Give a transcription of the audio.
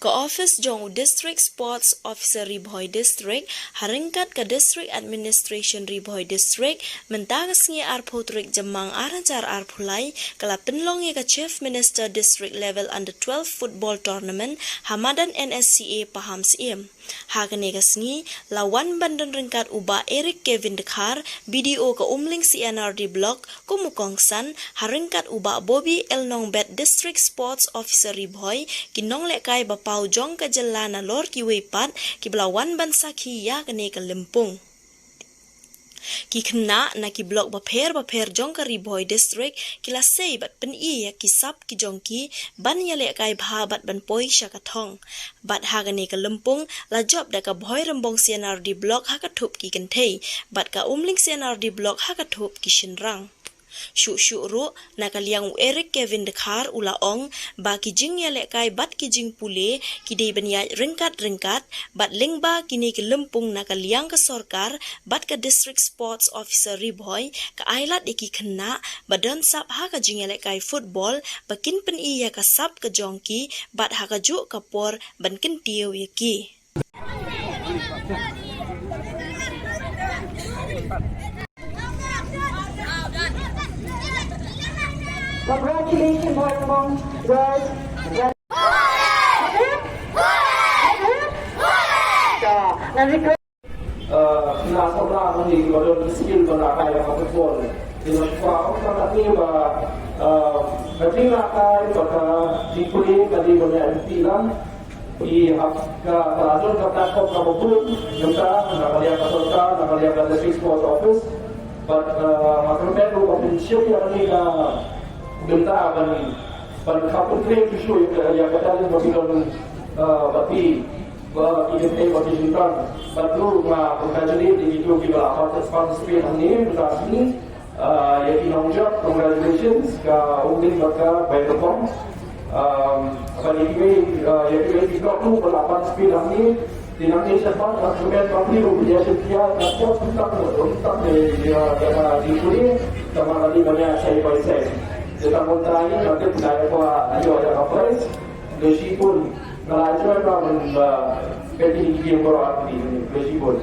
Ke office jong District Sports Officer Ribhoi District, haringkat ke District Administration Ribhoi District, mentagas ngi arpotrik jemang arancar arpulai, kala penlongi ke Chief Minister District Level Under 12 Football Tournament, Hamadan NSCA paham siem. Hagane kasngi, lawan bandan ringkat uba Eric Kevin Dekar, BDO ke umling CNRD Block, kumukongsan, haringkat uba Bobby Elnongbet District Sports Officer Ribhoi, kinong lekai bapau jong ke jelana lor kiwepat, ki belawan bansa ki ya kene ke lempung. Ki kena na ki blok baper jong ke Ribhoi District, kila sei bat pen i ya ki sap ki jong ki, ban ya lekai bha bat ban poi syakatong. Bat ha kene ke lempung, la job da ka boy rembong CNRD Block ha katup ki kentei, bat ka umling CNRD Block ha katup ki shinrang. Syuk ru na kaliang Eric Kevin Dekar ula ong ba kijing ya lekai bat kijing pule kidei benya ringkat bat lingba kini ke lempung na kaliang ke sorkar bat ke District Sports Officer Ribhoi ke ailat iki kena badan sap ha ka jing ya lekai football bakin pen iya ka sap ke jongki bat ha ka juk kapor ban kentiu yaki. Congratulations, Boy girls. Nasa ni kalau skill kalau kaya football. Dengan kau kalau ni berarti nak kalau dipulih dari banyak tilang di kerajaan kertas kau kamu pun juga nak lihat peserta nak lihat District Sports Office. But maklumnya tu potensial yang ni bentar ban kapun train to show yang kadang mobilon bati ini bati jintang baru congratulate di video kita participate ini besar ini ya kinongjak congratulations ke umling maka baiklah apa ini ya kita tu berlapan speed ini di nanti sebab maksudnya tapi dia setia dapat tentang di sini sama lagi banyak saya pasal kita montai nanti saya buat ayo ada apa dosi pun ngelajar kan jadi game berat ini dosi pun.